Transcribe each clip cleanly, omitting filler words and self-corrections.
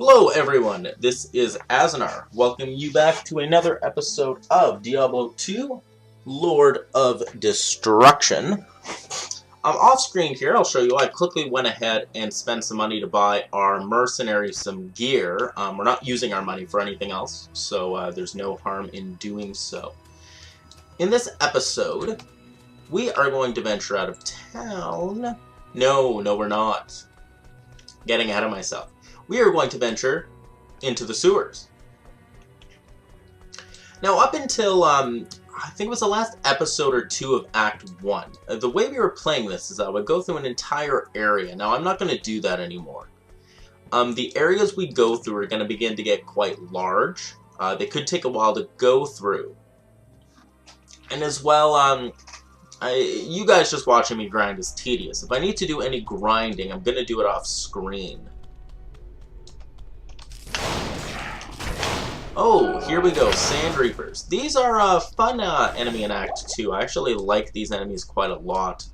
Hello everyone, this is Azanar. Welcome you back to another episode of Diablo 2, Lord of Destruction. Off screen here, I'll show you, I quickly went ahead and spent some money to buy our mercenaries some gear. We're not using our money for anything else, so there's no harm in doing so. In this episode, we are going to venture out of town. No, we're not. Getting ahead of myself. We are going to venture into the sewers. Now, up until, I think it was the last episode or two of Act 1, the way we were playing this is I would go through an entire area. Now, I'm not going to do that anymore. The areas we go through are going to begin to get quite large. They could take a while to go through. And as well, you guys just watching me grind is tedious. If I need to do any grinding, I'm going to do it off screen. Oh, here we go, Sand Reapers. These are a fun enemy in Act 2. I actually like these enemies quite a lot.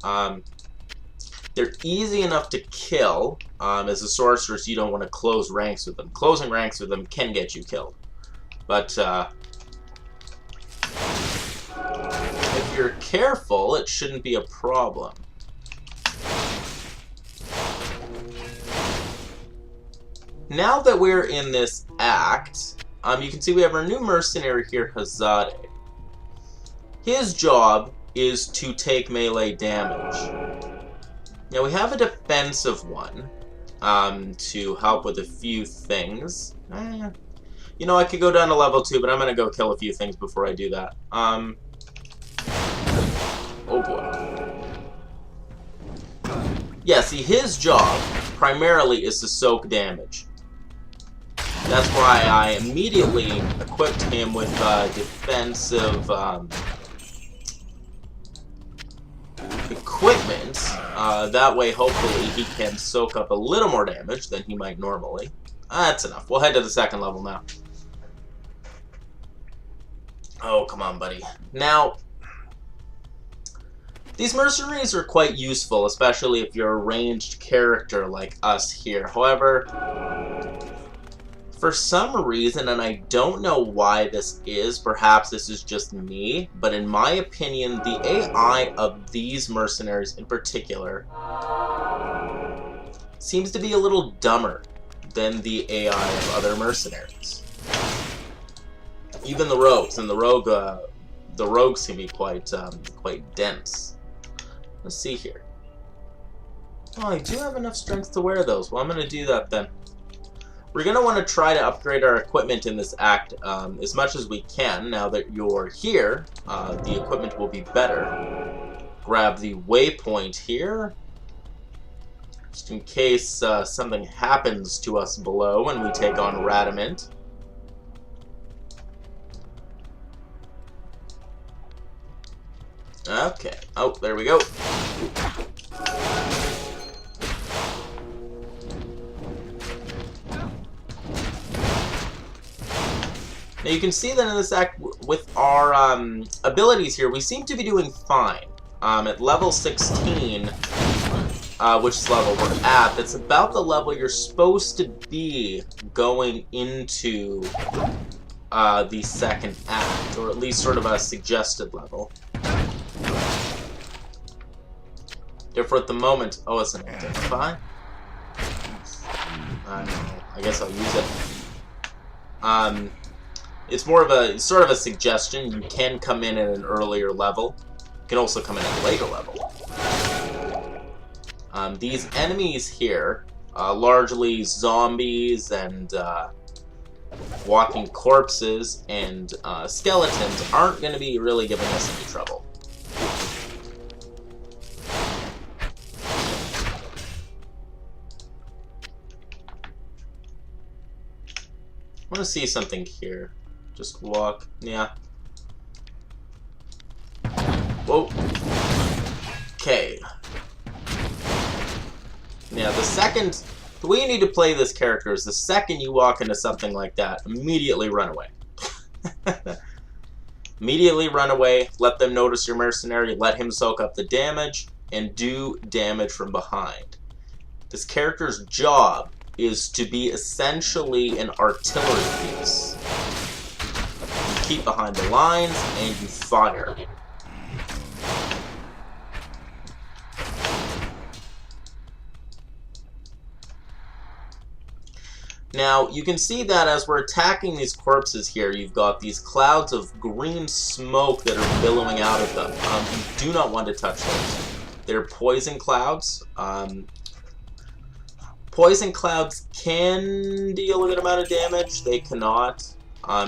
They're easy enough to kill. As a sorceress, you don't want to close ranks with them. Closing ranks with them can get you killed. But if you're careful, it shouldn't be a problem. Now that we're in this act, you can see we have our new mercenary here, Hazade. His job is to take melee damage. Now we have a defensive one to help with a few things. You know, I could go down to level 2, but I'm going to go kill a few things before I do that. Oh boy. Yeah, see, his job primarily is to soak damage. That's why I immediately equipped him with defensive equipment. That way, hopefully, he can soak up a little more damage than he might normally. That's enough. We'll head to the second level now. Oh, come on, buddy. Now, these mercenaries are quite useful, especially if you're a ranged character like us here. However, for some reason, and I don't know why this is, perhaps this is just me, but in my opinion, the AI of these mercenaries in particular seems to be a little dumber than the AI of other mercenaries. Even the rogues, and the rogues seem to be quite dense. Let's see here. Oh, I do have enough strength to wear those. Well, I'm going to do that then. We're going to want to try to upgrade our equipment in this act as much as we can. Now that you're here, the equipment will be better. Grab the waypoint here, just in case something happens to us below when we take on Radament. Okay. Oh, there we go. Now you can see that in this act, with our abilities here, we seem to be doing fine. At level 16, which is level we're at, that's about the level you're supposed to be going into the second act, or at least sort of a suggested level. Therefore, at the moment, oh, it's an identify. I guess I'll use it. It's more of a sort of a suggestion. You can come in at an earlier level. You can also come in at a later level. These enemies here, largely zombies and walking corpses and skeletons, aren't going to be really giving us any trouble. I want to see something here. Just walk. Yeah. Whoa. Okay. Now, the way you need to play this character is the second you walk into something like that, immediately run away. Immediately run away, let them notice your mercenary, let him soak up the damage, and do damage from behind. This character's job is to be essentially an artillery piece. You keep behind the lines and you fire. Now, you can see that as we're attacking these corpses here, you've got these clouds of green smoke that are billowing out of them. You do not want to touch those. They're poison clouds. Poison clouds can deal a good amount of damage. They cannot.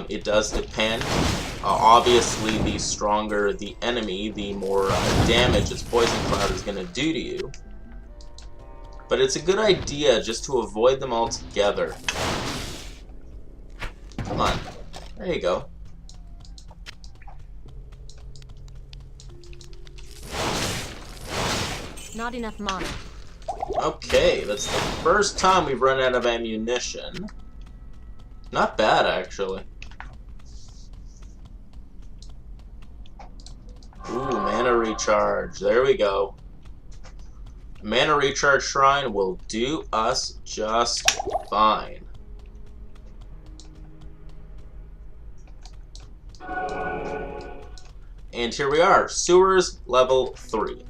It does depend. Obviously, the stronger the enemy, the more damage its poison cloud is going to do to you. But it's a good idea just to avoid them altogether. Come on. There you go. Not enough mana. Okay, that's the first time we've run out of ammunition. Not bad, actually. Ooh, mana recharge. There we go. Mana recharge shrine will do us just fine. And here we are, sewers level 3.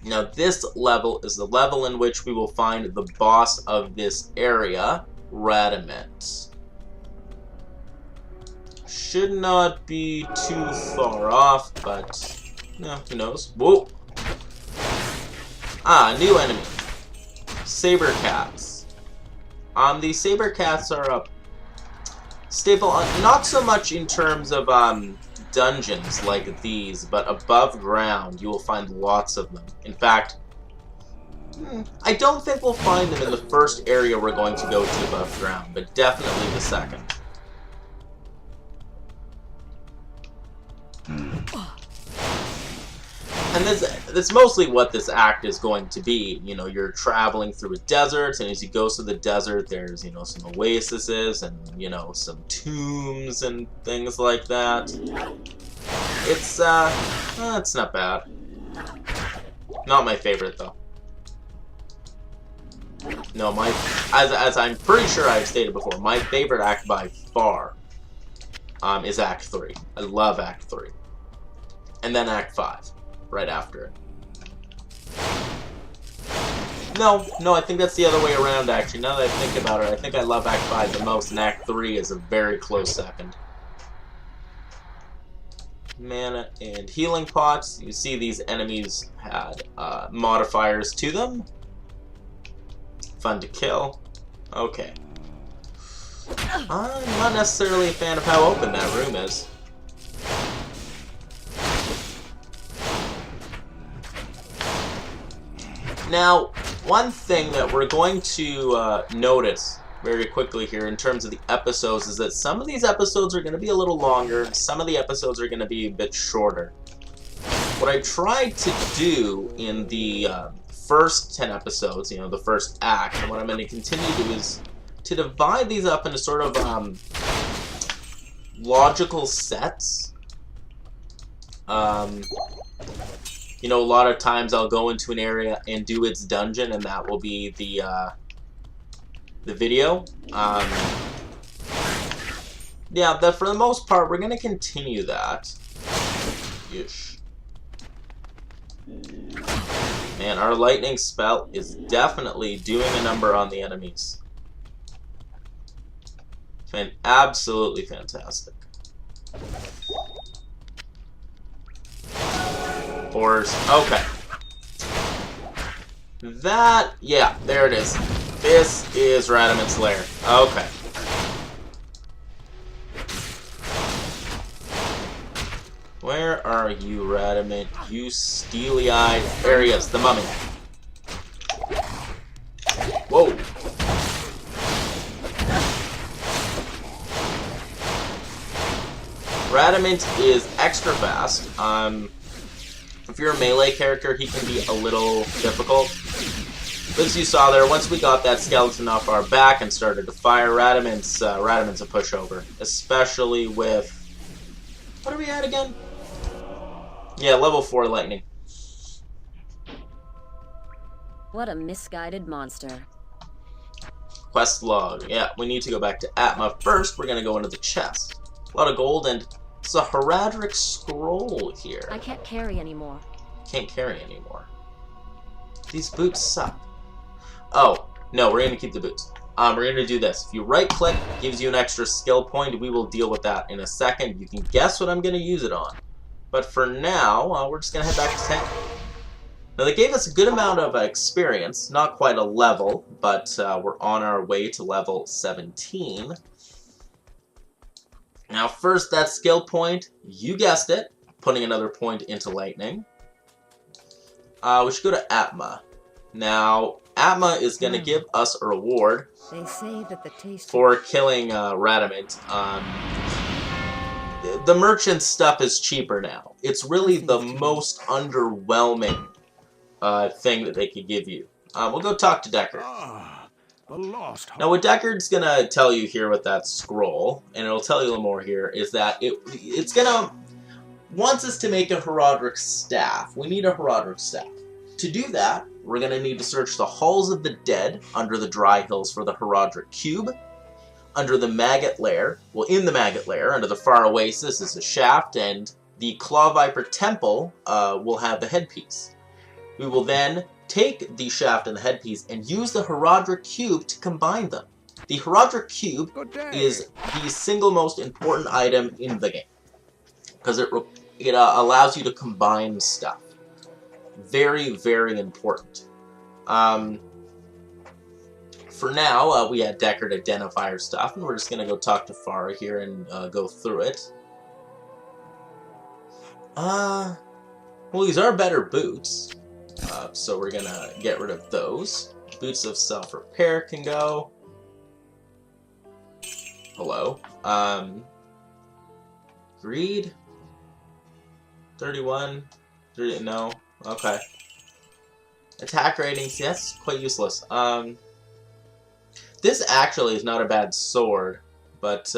Now this level is the level in which we will find the boss of this area, Radament. Should not be too far off, but who knows? Whoa! Ah, new enemy. Saber cats. The saber cats are a staple, not so much in terms of dungeons like these, but above ground you will find lots of them. In fact, I don't think we'll find them in the first area we're going to go to above ground, but definitely the second. And that's mostly what this act is going to be. You know, you're traveling through a desert, and as you go through the desert, there's, some oases and, some tombs and things like that. It's not bad. Not my favorite, though. No, as I'm pretty sure I've stated before, my favorite act by far is Act 3. I love Act 3. And then Act 5. Right after it. No, I think that's the other way around, actually. Now that I think about it, I think I love Act 5 the most, and Act 3 is a very close second. Mana and healing pots. You see these enemies had modifiers to them. Fun to kill. Okay. I'm not necessarily a fan of how open that room is. Now, one thing that we're going to notice very quickly here in terms of the episodes is that some of these episodes are going to be a little longer, and some of the episodes are going to be a bit shorter. What I tried to do in the first 10 episodes, the first act, and what I'm going to continue to do is to divide these up into sort of logical sets. A lot of times I'll go into an area and do its dungeon, and that will be the video. Yeah, for the most part, we're going to continue that. Yeesh. Man, our lightning spell is definitely doing a number on the enemies. Absolutely fantastic. Okay. Yeah, there it is. This is Radament's lair. Okay. Where are you, Radament? You steely-eyed... There he is, the mummy. Whoa. Radament is extra fast. If you're a melee character, he can be a little difficult. But as you saw there, once we got that skeleton off our back and started to fire, Radament's a pushover. Especially with... What are we at again? Yeah, level 4 lightning. What a misguided monster. Quest log. Yeah, we need to go back to Atma. First, we're going to go into the chest. A lot of gold, and it's a Heraldric scroll here. I can't carry anymore. Can't carry anymore. These boots suck. Oh, no, we're going to keep the boots. We're going to do this. If you right-click, it gives you an extra skill point. We will deal with that in a second. You can guess what I'm going to use it on. But for now, we're just going to head back to town. Now, they gave us a good amount of experience. Not quite a level, but we're on our way to level 17. Now, first, that skill point, you guessed it, putting another point into lightning. We should go to Atma. Now, Atma is going to give us a reward They say that the taste for killing Radament. The merchant stuff is cheaper now. It's really the most underwhelming thing that they could give you. We'll go talk to Deckard. Now, what Deckard's going to tell you here with that scroll, and it'll tell you a little more here, is that it's going to... wants us to make a Heraldric staff. We need a Heraldric staff. To do that, we're going to need to search the halls of the dead under the Dry Hills for the Heraldric cube. Under the Maggot Lair, well, in the Maggot Lair, under the Far Oasis is a shaft, and the Claw Viper Temple will have the headpiece. We will then take the shaft and the headpiece and use the Heraldric cube to combine them. The Heraldric cube is the single most important item in the game, because it allows you to combine stuff. Very, very important. For now, we had Deckard identify our stuff, and we're just going to go talk to Farah here and go through it. Well, these are better boots, so we're going to get rid of those. Boots of self-repair can go. Hello. Greed? 31? 30, no. Okay. Attack ratings, yes, quite useless. This actually is not a bad sword, but,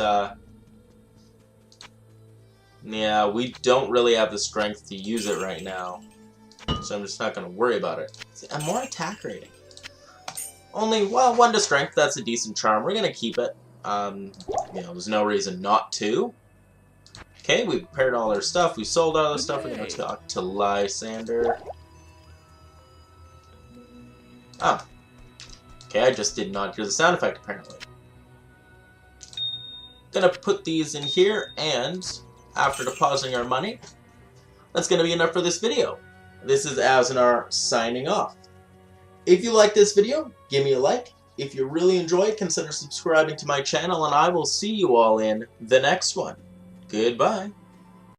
yeah, we don't really have the strength to use it right now, so I'm just not going to worry about it. And more attack rating. Only, well, 1 to strength, that's a decent charm. We're going to keep it. You know, there's no reason not to. Okay, we prepared all our stuff, we sold all our stuff, we're going to talk to Lysander. Oh. Okay, I just did not hear the sound effect, apparently. Gonna put these in here, and after depositing our money, that's gonna be enough for this video. This is Azanar signing off. If you like this video, give me a like. If you really enjoyed, consider subscribing to my channel, and I will see you all in the next one. Goodbye.